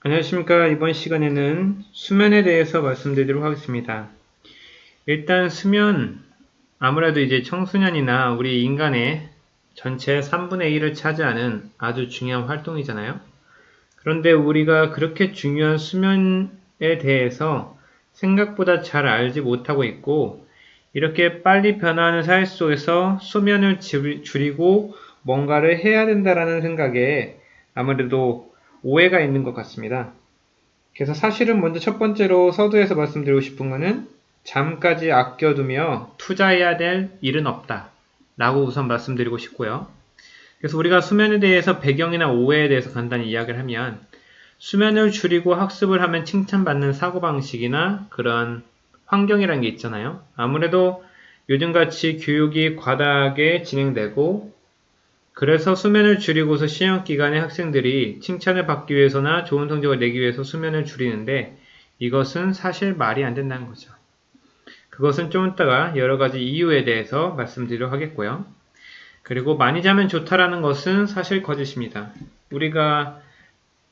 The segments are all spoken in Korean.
안녕하십니까. 이번 시간에는 수면에 대해서 말씀드리도록 하겠습니다. 일단 수면, 아무래도 이제 청소년이나 우리 인간의 전체 3분의 1을 차지하는 아주 중요한 활동이잖아요. 그런데 우리가 그렇게 중요한 수면에 대해서 생각보다 잘 알지 못하고 있고, 이렇게 빨리 변화하는 사회 속에서 수면을 줄이고 뭔가를 해야 된다라는 생각에 아무래도 오해가 있는 것 같습니다. 그래서 사실은 먼저 첫 번째로 서두에서 말씀드리고 싶은 거는 잠까지 아껴두며 투자해야 될 일은 없다 라고 우선 말씀드리고 싶고요. 그래서 우리가 수면에 대해서 배경이나 오해에 대해서 간단히 이야기를 하면 수면을 줄이고 학습을 하면 칭찬받는 사고방식이나 그런 환경이라는 게 있잖아요. 아무래도 요즘같이 교육이 과다하게 진행되고 그래서 수면을 줄이고서 시험기간에 학생들이 칭찬을 받기 위해서나 좋은 성적을 내기 위해서 수면을 줄이는데 이것은 사실 말이 안 된다는 거죠. 그것은 좀 이따가 여러 가지 이유에 대해서 말씀드리도록 하겠고요. 그리고 많이 자면 좋다라는 것은 사실 거짓입니다. 우리가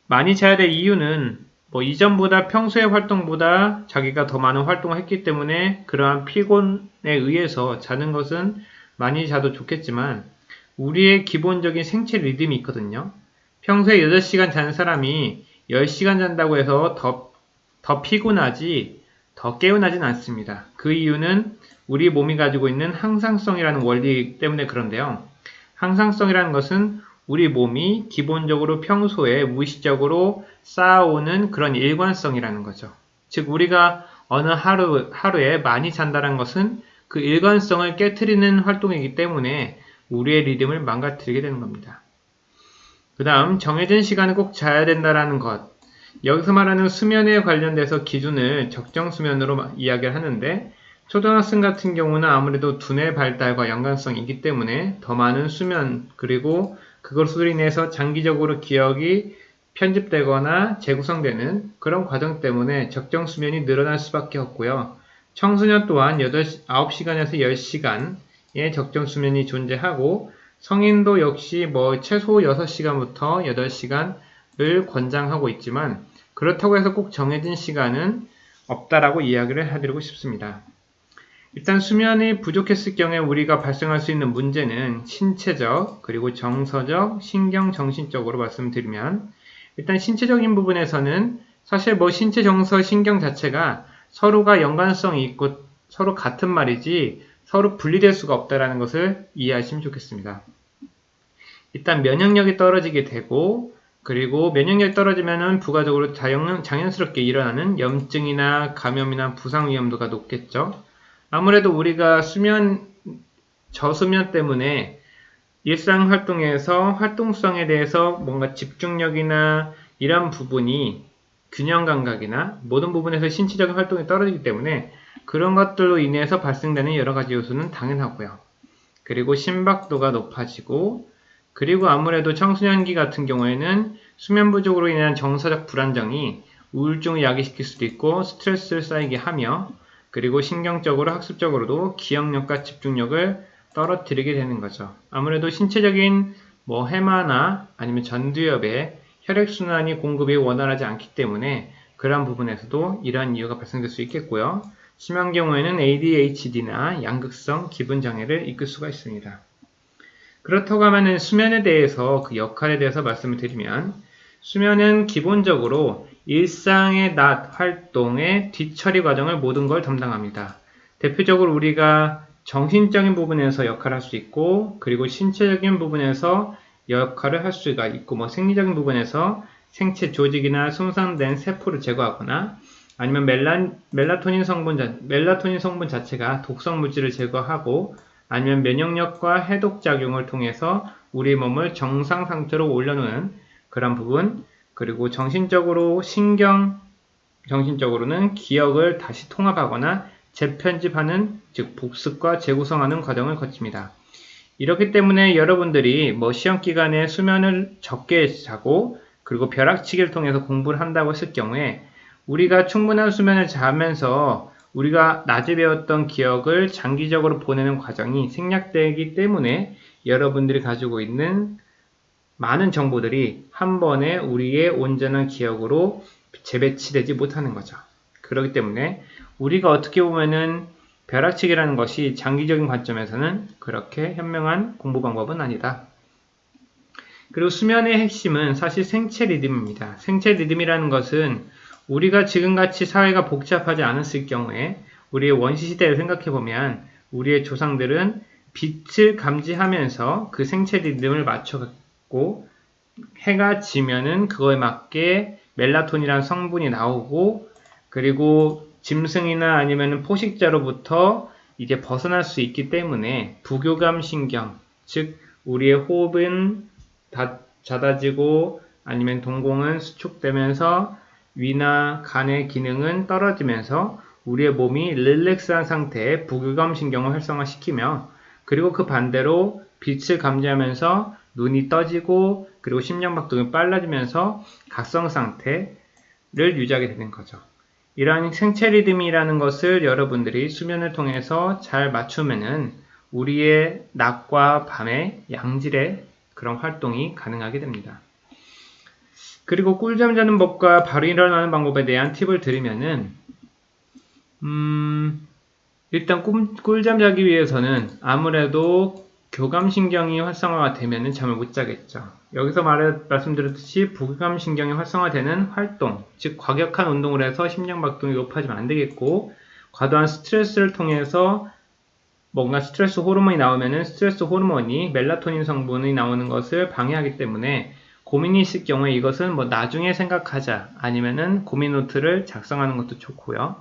많이 자야 될 이유는 이전보다 평소의 활동보다 자기가 더 많은 활동을 했기 때문에 그러한 피곤에 의해서 자는 것은 많이 자도 좋겠지만 우리의 기본적인 생체 리듬이 있거든요. 평소에 8시간 자는 사람이 10시간 잔다고 해서 더 피곤하지 더 개운하진 않습니다. 그 이유는 우리 몸이 가지고 있는 항상성이라는 원리 때문에 그런데요. 항상성이라는 것은 우리 몸이 기본적으로 평소에 무의식적으로 쌓아오는 그런 일관성이라는 거죠. 즉 우리가 어느 하루에 많이 잔다는 것은 그 일관성을 깨트리는 활동이기 때문에 우리의 리듬을 망가뜨리게 되는 겁니다. 그 다음 정해진 시간에 꼭 자야 된다는 것. 여기서 말하는 수면에 관련돼서 기준을 적정 수면으로 이야기를 하는데 초등학생 같은 경우는 아무래도 두뇌 발달과 연관성이 있기 때문에 더 많은 수면 그리고 그것으로 인해서 장기적으로 기억이 편집되거나 재구성되는 그런 과정 때문에 적정 수면이 늘어날 수밖에 없고요. 청소년 또한 9시간에서 10시간의 적정 수면이 존재하고 성인도 역시 최소 6시간부터 8시간을 권장하고 있지만 그렇다고 해서 꼭 정해진 시간은 없다라고 이야기를 해드리고 싶습니다. 일단 수면이 부족했을 경우에 우리가 발생할 수 있는 문제는 신체적 그리고 정서적, 신경, 정신적으로 말씀드리면 일단 신체적인 부분에서는 사실 신체, 정서, 신경 자체가 서로가 연관성이 있고 서로 같은 말이지 서로 분리될 수가 없다는 것을 이해하시면 좋겠습니다. 일단 면역력이 떨어지게 되고 그리고 면역력이 떨어지면 부가적으로 자연스럽게 일어나는 염증이나 감염이나 부상 위험도가 높겠죠. 아무래도 우리가 저수면 때문에 일상 활동에서 활동성에 대해서 뭔가 집중력이나 이런 부분이 균형 감각이나 모든 부분에서 신체적인 활동이 떨어지기 때문에 그런 것들로 인해서 발생되는 여러 가지 요소는 당연하고요. 그리고 심박도가 높아지고 그리고 아무래도 청소년기 같은 경우에는 수면 부족으로 인한 정서적 불안정이 우울증을 야기시킬 수도 있고 스트레스를 쌓이게 하며 그리고 신경적으로 학습적으로도 기억력과 집중력을 떨어뜨리게 되는 거죠. 아무래도 신체적인 해마나 아니면 전두엽에 혈액순환이 공급이 원활하지 않기 때문에 그러한 부분에서도 이러한 이유가 발생될 수 있겠고요. 심한 경우에는 ADHD나 양극성 기분장애를 이끌 수가 있습니다. 그렇다고 하면 수면에 대해서 그 역할에 대해서 말씀을 드리면 수면은 기본적으로 일상의 낮 활동의 뒤처리 과정을 모든 걸 담당합니다. 대표적으로 우리가 정신적인 부분에서 역할을 할 수 있고 그리고 신체적인 부분에서 역할을 할 수가 있고 생리적인 부분에서 생체 조직이나 손상된 세포를 제거하거나 아니면 멜라토닌 성분 자체가 독성 물질을 제거하고 아니면 면역력과 해독작용을 통해서 우리 몸을 정상 상태로 올려놓는 그런 부분 그리고 정신적으로는 기억을 다시 통합하거나 재편집하는 즉 복습과 재구성하는 과정을 거칩니다. 이렇기 때문에 여러분들이 시험 기간에 수면을 적게 자고 그리고 벼락치기를 통해서 공부를 한다고 했을 경우에 우리가 충분한 수면을 자면서 우리가 낮에 배웠던 기억을 장기적으로 보내는 과정이 생략되기 때문에 여러분들이 가지고 있는 많은 정보들이 한 번에 우리의 온전한 기억으로 재배치되지 못하는 거죠. 그렇기 때문에 우리가 어떻게 보면은 벼락치기라는 것이 장기적인 관점에서는 그렇게 현명한 공부 방법은 아니다. 그리고 수면의 핵심은 사실 생체 리듬입니다. 생체 리듬이라는 것은 우리가 지금같이 사회가 복잡하지 않았을 경우에 우리의 원시시대를 생각해보면 우리의 조상들은 빛을 감지하면서 그 생체 리듬을 맞춰갖고 해가 지면은 그거에 맞게 멜라토닌이라는 성분이 나오고 그리고 짐승이나 아니면 포식자로부터 이제 벗어날 수 있기 때문에 부교감 신경, 즉 우리의 호흡은 잦아지고 아니면 동공은 수축되면서 위나 간의 기능은 떨어지면서 우리의 몸이 릴렉스한 상태에 부교감 신경을 활성화시키며 그리고 그 반대로 빛을 감지하면서 눈이 떠지고 그리고 심장박동이 빨라지면서 각성 상태를 유지하게 되는 거죠. 이러한 생체 리듬이라는 것을 여러분들이 수면을 통해서 잘 맞추면은 우리의 낮과 밤의 양질의 그런 활동이 가능하게 됩니다. 그리고 꿀잠 자는 법과 바로 일어나는 방법에 대한 팁을 드리면은 일단 꿀잠 자기 위해서는 아무래도 교감신경이 활성화가 되면 잠을 못 자겠죠. 여기서 말씀드렸듯이 부교감신경이 활성화되는 활동, 즉 과격한 운동을 해서 심장박동이 높아지면 안 되겠고 과도한 스트레스를 통해서 뭔가 스트레스 호르몬이 나오면은 스트레스 호르몬이 멜라토닌 성분이 나오는 것을 방해하기 때문에 고민이 있을 경우에 이것은 뭐 나중에 생각하자 아니면은 고민 노트를 작성하는 것도 좋고요.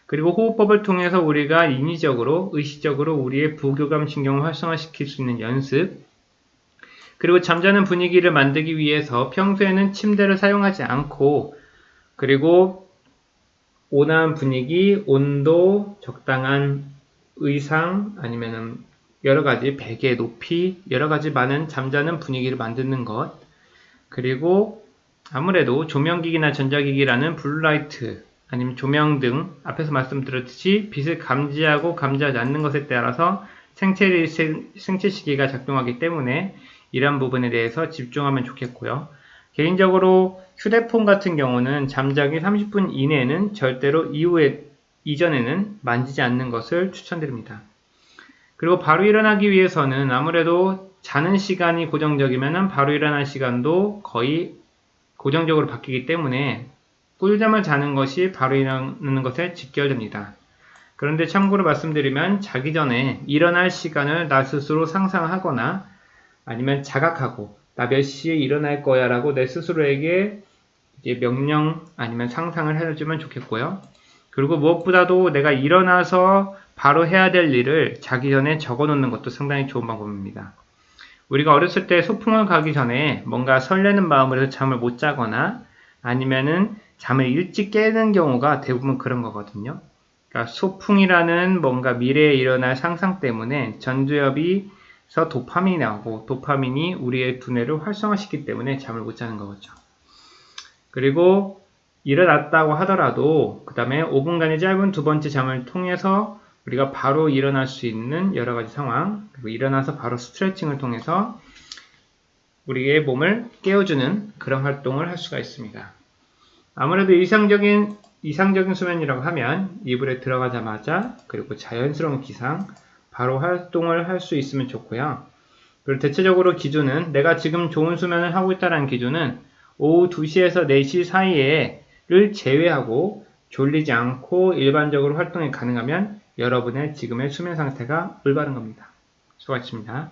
그리고 호흡법을 통해서 우리가 인위적으로, 의식적으로 우리의 부교감 신경을 활성화시킬 수 있는 연습, 그리고 잠자는 분위기를 만들기 위해서 평소에는 침대를 사용하지 않고, 그리고 온화한 분위기, 온도, 적당한 의상, 아니면은 여러가지 베개 높이, 여러가지 많은 잠자는 분위기를 만드는 것, 그리고 아무래도 조명기기나 전자기기라는 블루라이트, 아니면 조명 등 앞에서 말씀드렸듯이 빛을 감지하고 감지하지 않는 것에 따라서 생체 시계가 작동하기 때문에 이러한 부분에 대해서 집중하면 좋겠고요. 개인적으로 휴대폰 같은 경우는 잠자기 30분 이내에는 절대로 이전에는 만지지 않는 것을 추천드립니다. 그리고 바로 일어나기 위해서는 아무래도 자는 시간이 고정적이면 바로 일어날 시간도 거의 고정적으로 바뀌기 때문에 꿀잠을 자는 것이 바로 일어나는 것에 직결됩니다. 그런데 참고로 말씀드리면 자기 전에 일어날 시간을 나 스스로 상상하거나 아니면 자각하고 나 몇 시에 일어날 거야 라고 내 스스로에게 이제 명령 아니면 상상을 해주면 좋겠고요. 그리고 무엇보다도 내가 일어나서 바로 해야 될 일을 자기 전에 적어 놓는 것도 상당히 좋은 방법입니다. 우리가 어렸을 때 소풍을 가기 전에 뭔가 설레는 마음으로 해서 잠을 못 자거나 아니면은 잠을 일찍 깨는 경우가 대부분 그런 거거든요. 그러니까 소풍이라는 뭔가 미래에 일어날 상상 때문에 전두엽에서 도파민이 나오고 도파민이 우리의 두뇌를 활성화시키기 때문에 잠을 못 자는 거죠. 그리고 일어났다고 하더라도 그 다음에 5분간의 짧은 두 번째 잠을 통해서 우리가 바로 일어날 수 있는 여러 가지 상황, 그리고 일어나서 바로 스트레칭을 통해서 우리의 몸을 깨워주는 그런 활동을 할 수가 있습니다. 아무래도 이상적인 수면이라고 하면 이불에 들어가자마자 그리고 자연스러운 기상, 바로 활동을 할 수 있으면 좋고요. 그리고 대체적으로 기준은 내가 지금 좋은 수면을 하고 있다는 기준은 오후 2시에서 4시 사이에를 제외하고 졸리지 않고 일반적으로 활동이 가능하면 여러분의 지금의 수면 상태가 올바른 겁니다. 수고하셨습니다.